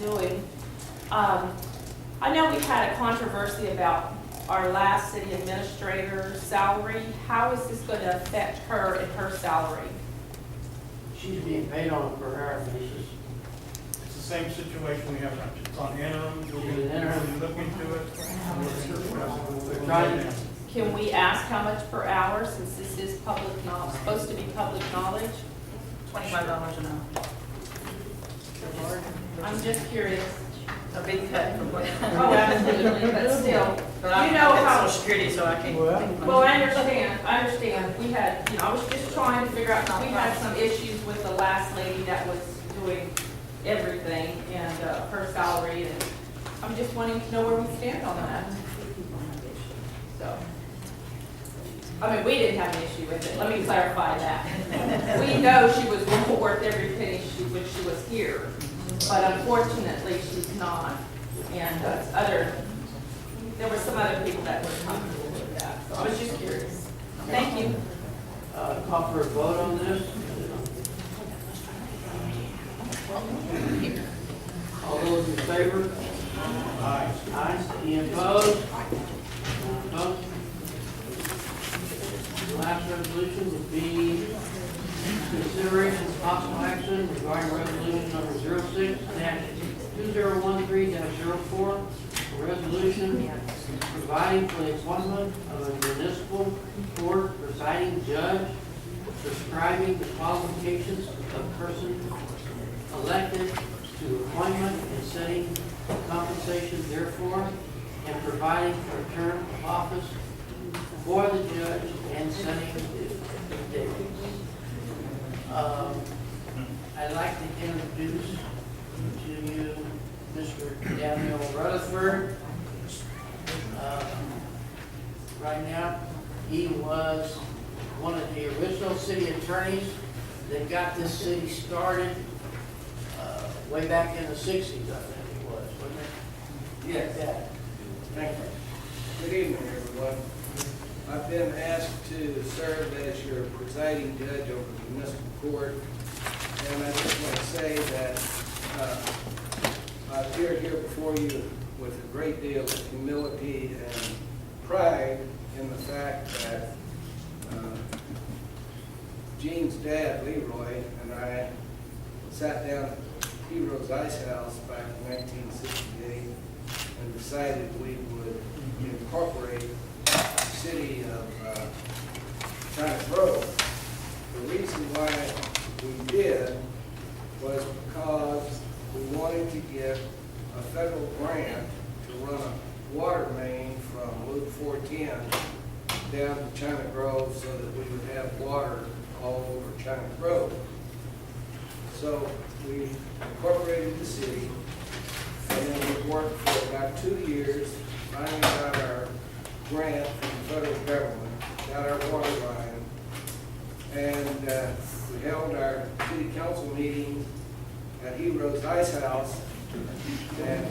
doing. I know we had a controversy about our last city administrator's salary. How is this going to affect her and her salary? She's being paid on a per hour basis. It's the same situation we have now. It's on interim, we'll be look into it. We're trying to, Can we ask how much per hour, since this is public knowledge, supposed to be public knowledge? $25 an hour. I'm just curious. A big cut from what. Oh, absolutely, but still, But I'm you know at how. Social Security, so I can't. Well, I understand. We had, I was just trying to figure out, we had some issues with the last lady that was doing everything and her salary, and I'm just wanting to know where we stand on that. So, I mean, we didn't have an issue with it, let me clarify that. We know she was worth every penny when she was here, but unfortunately, she's not. And there were some other people that were comfortable with that, so I was just curious. Thank you. call for a vote on this. All those in favor? Aye. Aye. Any opposed? None opposed? The last resolution would be consideration of possible action regarding resolution number 06-2013-04, a resolution providing for the appointment of a municipal court presiding judge, prescribing the qualifications of person elected to appointment and setting compensation therefore, and providing for a term of office for the judge and setting the dates. I'd like to introduce to you Mr. Daniel Rutherford. Right now, he was one of the original city attorneys that got this city started way back in the 60s, I think it was, wasn't it? Yes. Yeah. Thank you. Good evening, everyone. I've been asked to serve as your presiding judge over the municipal court, and I just want to say that I appeared here before you with a great deal of humility and pride in the fact that Gene's dad, Leroy, and I sat down at Heroes Ice House back in 1968 and decided we would incorporate the city of China Grove. The reason why we did was because we wanted to get a federal grant to run a water main from Loop 410 down to China Grove so that we would have water all over China Grove. So we incorporated the city, and then we worked for about 2 years, finally got our grant from the federal government, got our water line, and we held our city council meeting at Heroes Ice House. And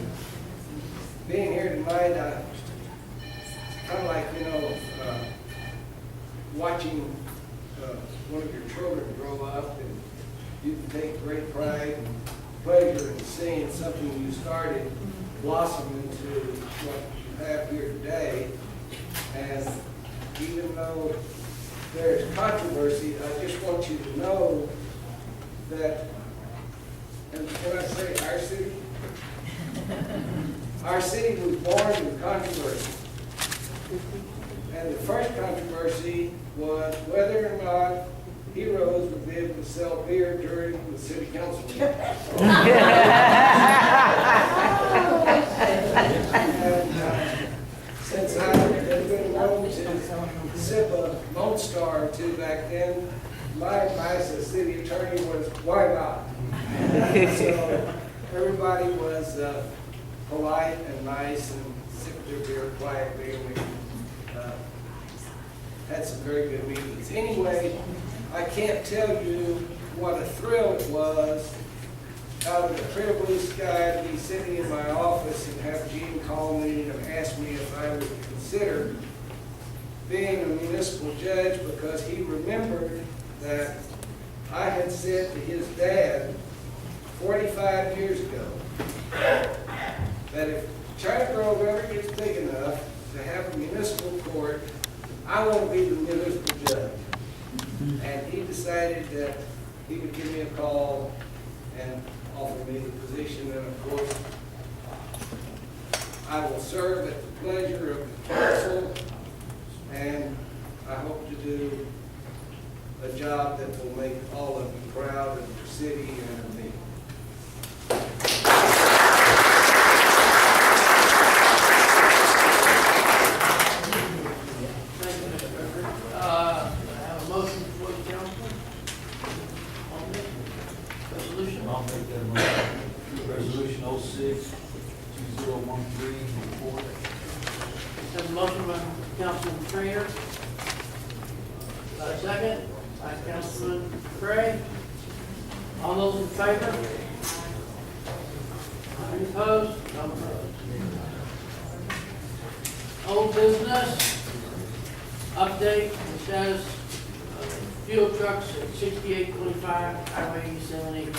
being here tonight, kind of like, watching one of your children grow up, and you can take great pride and pleasure in seeing something you started blossom into what you have here today. And even though there's controversy, I just want you to know that, and can I say our city? Our city was born with controversy. And the first controversy was whether or not Heroes would be able to sell beer during the city council meeting. And since I had been known to sip a Lone Star or two back then, my advice as city attorney was, why not? So everybody was polite and nice and sipped their beer quietly, and we had some very good meetings. Anyway, I can't tell you what a thrill it was out of the clear blue sky to be sitting in my office and have Gene call me and ask me if I would consider being a municipal judge, because he remembered that I had said to his dad 45 years ago I want to be the municipal judge. And he decided that he would give me a call and offer me the position, and of course, I will serve at the pleasure of the council, and I hope to do a job that will make all of you proud of your city and of me. Thank you, Mr. Becker. I have a motion before the council on this resolution. I'll make that motion. Resolution 06-2013, report. Have a motion by Councilman Trainer. Second, by Councilman Gray. All those in favor? Any opposed? No opposed. Old business, update, it says fuel trucks at 6825 Highway 70.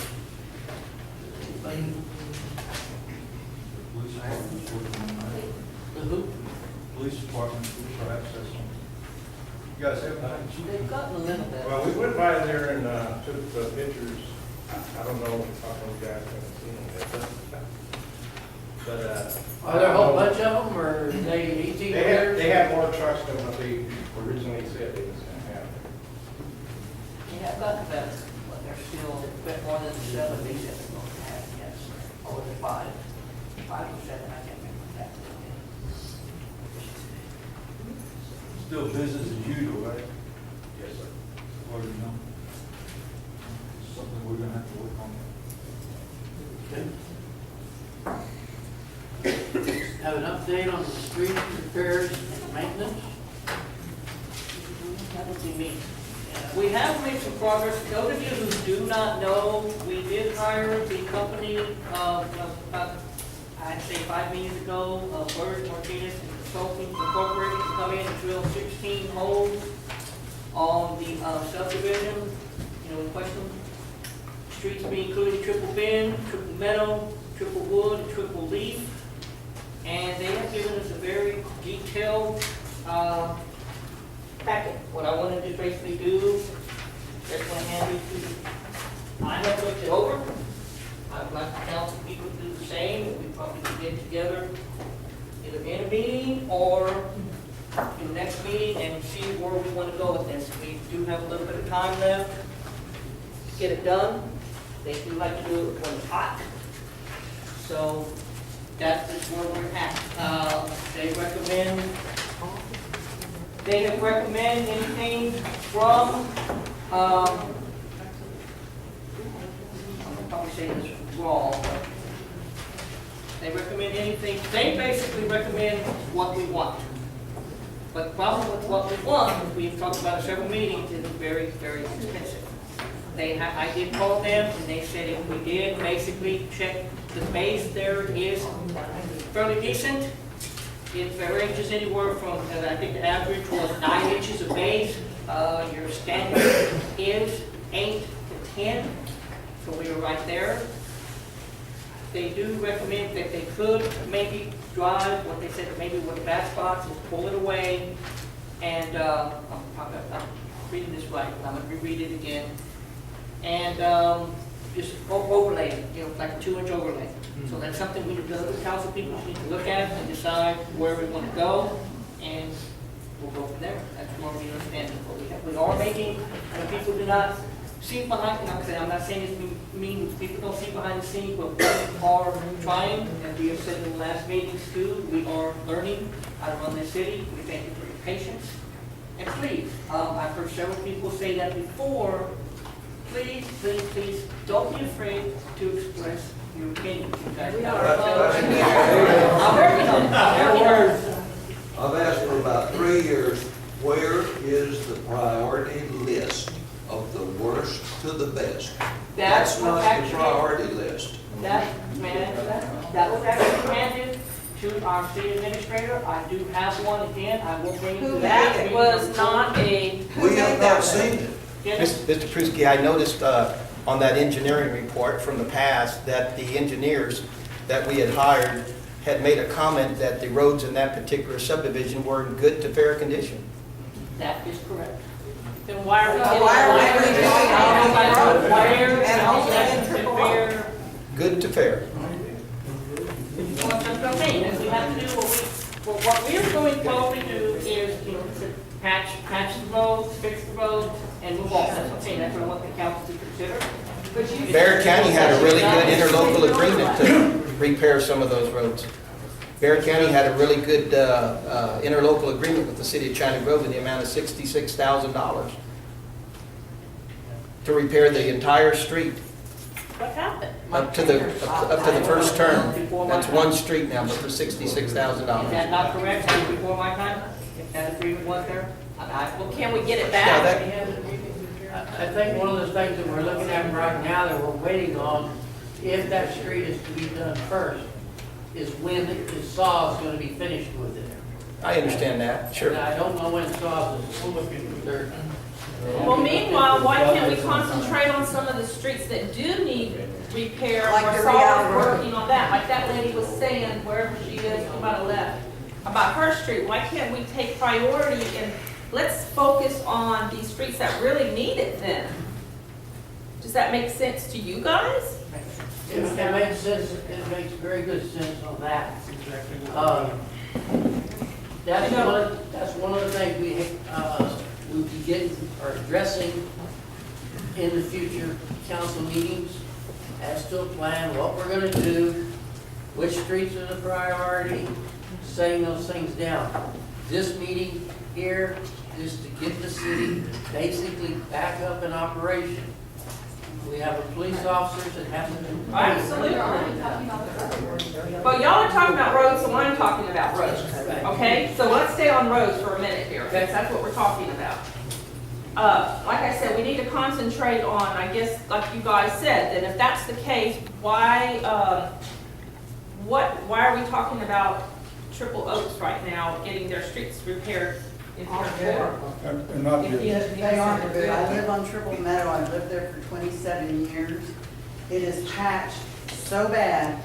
Police department's working on that. The who? Police department for access. You guys have that? They've gotten a little bit. Well, we went by there and took pictures. I don't know if you guys haven't seen them yet. But, Are there a whole bunch of them, or are they 18 wheelers? they have more trucks than what they originally said they was gonna have. Yeah, I've gotten better, but they're still a bit more than the 7 they said they're going to have, yes. Or was it 5? 5 or 7, I can't remember that. Still business as usual, right? Yes, sir. Or, you know? Something we're gonna have to work on. Have an update on the street repairs and maintenance? That would be me. We have made some progress. Those of you who do not know, we did hire the company, I'd say 5 meetings ago, Bird Martinez and Consulting Incorporated to come in and drill 16 holes on the subdivision, in question. Streets being included triple bend, triple meadow, triple wood, triple leaf. And they have given us a very detailed packet. What I wanted to basically do, just want to hand it to you. I have looked it over. I would like the council people to do the same. We probably could get together either in a meeting or in the next meeting and see where we want to go with this. We do have a little bit of time left to get it done. They do like to do it when it's hot. So that's just where we're at. They have recommended anything from, I'm probably saying this wrong, but they recommend anything, they basically recommend what we want. But the problem with what we want, we've talked about it several meetings, is very, very expensive. I did call them, and they said if we did basically check the base there is fairly decent. It ranges anywhere from, I think the average was 9 inches of base. Your standard is 8 to 10, so we were right there. They do recommend that they could maybe drive, what they said, maybe with bad spots, is pull it away, and I'm reading this right, I'm going to reread it again. And just overlay it, like a 2-inch overlay. So that's something we, the council people need to look at and decide where we want to go, and we'll go from there. That's where we understand what we have. We are making, when people do not see behind, I'm not saying this means people don't see behind the scenes, but we are trying, and we have said in the last meetings too, we are learning how to run this city. We thank you for your patience. And please, I've heard several people say that before. Please, please, please, don't be afraid to express your opinion. I'm working on it. I've asked for about 3 years, where is the priority list of the worst to the best? That's not the priority list. That was actually handed to our city administrator. I do have one again. I will bring it to the next That meeting. was not a. We have not seen it. Yes, Mr. Pruski, I noticed on that engineering report from the past that the engineers that we had hired had made a comment that the roads in that particular subdivision were in good to fair condition. That is correct. Then why are we So getting? why are we doing all of the roads? Where, And only in and Triple fair. Good to fair. Well, that's what I'm saying, is we have to do what we're going forward to do is, you know, to patch the roads, fix the roads, and move on. That's okay, that's what I want the council to consider. But you. Barrett County had a really good interlocal agreement to repair some of those roads. Barrett County had a really good interlocal agreement with the city of China Grove in the amount of $66,000 to repair the entire street What happened? up to the first turn. That's one street now, but for $66,000. Is that not correct? That was before my time? If that agreement was there? Well, can we get it Yeah, back? I think one of the things that we're looking at right now that we're waiting on, if that street is to be done first, is when the saw is gonna be finished with it. I understand that, sure. And I don't know when saw is, we'll look into third. Well, meanwhile, why can't we concentrate on some of the streets that do need repair? Like Or the Saul Real is Road. working on that, like that lady was saying, wherever she is, she might have left, about her street. Why can't we take priority and let's focus on these streets that really need it then? Does that make sense to you guys? It makes sense, it makes very good sense on that. Exactly what- That's one of the things we'll be getting, or addressing in the future council meetings as to a plan, what we're gonna do, which streets are the priority, saying those things down. This meeting here is to get the city basically back up in operation. We have a police officers that have to. Absolutely. But y'all are talking about roads, so I'm talking about roads, okay? So let's stay on roads for a minute here, because that's what we're talking about. Like I said, we need to concentrate on, I guess, like you guys said, that if that's the case, why are we talking about Triple Oaks right now, getting their streets repaired in here? And not just, They aren't good. I live on Triple Meadow. I've lived there for 27 years. It is patched so bad,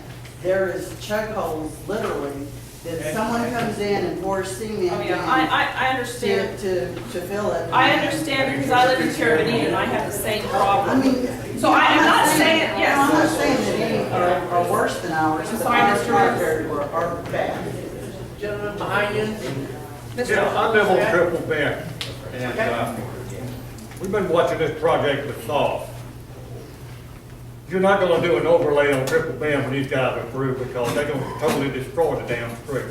there is choke holes, literally, that if someone comes in and pours cement Oh, in yeah, I understand. to fill it. I understand because I live in Cherokee and I have the same I problem. mean. So I'm not saying, I'm yes. not saying that any are worse than ours, but sorry, ours Mr. are Rhodes. are bad. Gentlemen behind you. Yeah, I live on Triple Bend, and we've been watching this project with Saw. You're not gonna do an overlay on Triple Bend when these guys are through, because they're gonna totally destroy the damn street.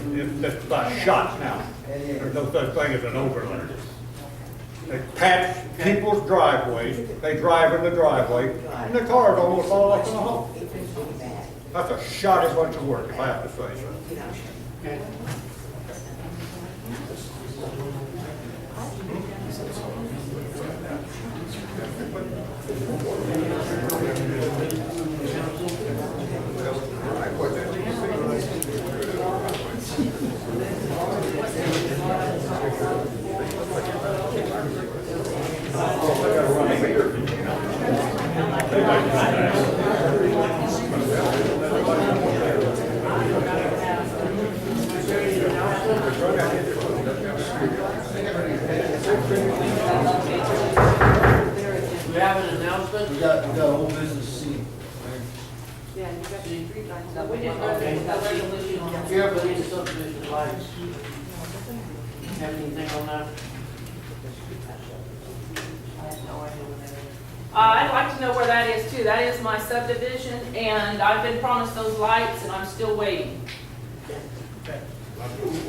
It's about shot now. There's no such thing as an overlay. They patch people's driveways, they drive in the driveway, and their cars almost fall off in the hole. That's a shoddy bunch of work, if I have to say so. Okay. We have an announcement. we got old business C. Yeah, you got the street lights up. We just got the resolution on that. Here, but these subdivision lights. Have anything on that? I'd like to know where that is too. That is my subdivision and I've been promised those lights and I'm still waiting.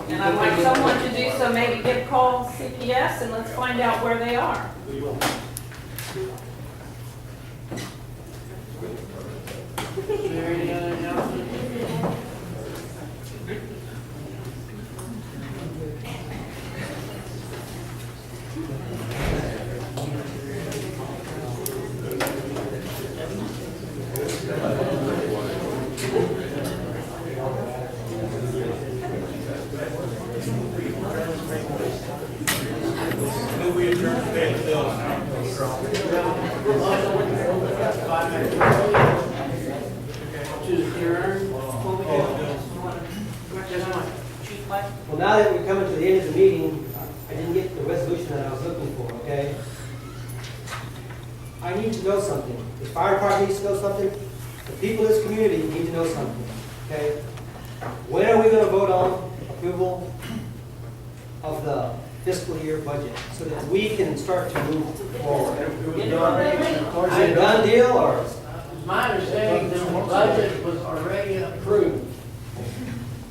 And I'd like someone to do so, maybe give a call CPS and let's find out where they are. Is there any other announcement? Move we adjourn today's bill. To adjourn. Chief Mike? Well, now that we're coming to the end of the meeting, I didn't get the resolution that I okay? I need to know something. The fire department needs to know something. The people of this community need to know something, okay? When are we gonna vote on approval of the fiscal year budget so that we can start to move forward? Is it a done deal or? It's my understanding that the budget was already approved.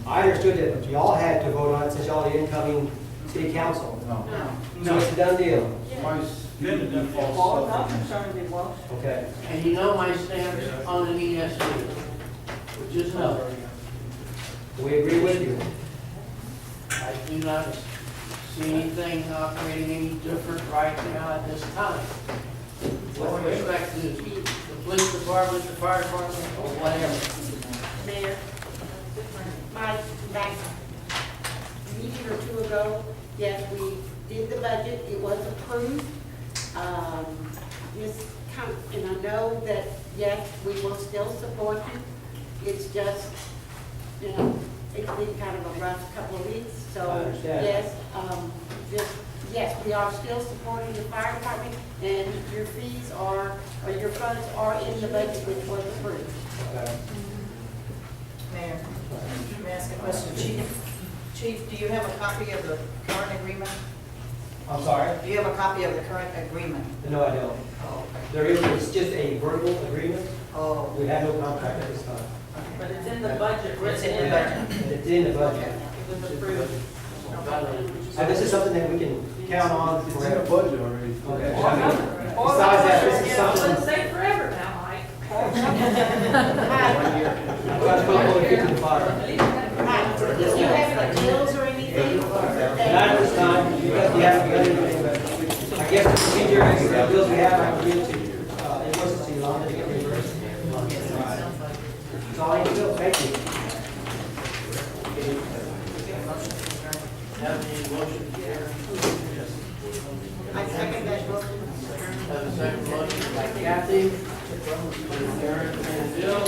I understood that y'all had to vote on it since y'all are the incoming city council. So it's a done deal. Then the default Well, stuff. I'm concerned it was. Okay. And you know my stance on an ESP, which is no. We agree with you. I do not see anything operating any different right now at this time. With respect to the police department, the fire department, or whatever. Mayor, back a meeting or two ago, yes, we did the budget, it was approved. And I know that, yes, we will still support you. It's just, it's been kind of a rough couple of weeks, so, I understand. yes, we are still supporting the fire department, and your fees are, or your funds are in the budget which was approved. Okay. Mayor, may I ask a question? Chief, do you have a copy of the current agreement? I'm sorry? Do you have a copy of the current agreement? No, I don't. Oh, okay. There is, it's just a verbal agreement. Oh, We have no contract at this time. But it's in the budget. it's in the budget. It's in the budget. It was approved. And this is something that we can count on It's in the forever. budget already. Okay. Besides that, this is I wouldn't something. say forever now, Mike. I'm going to go over 55. Do you have any bills or anything? Not at this time, because we haven't done anything, but I guess the procedure is the bills we have, I can give to you, invoices to you, Londa, to get reimbursed. That's all I need to do, thank you. Have any motion here? I second that motion. Have a second motion by Kathy, to adjourn, and Bill.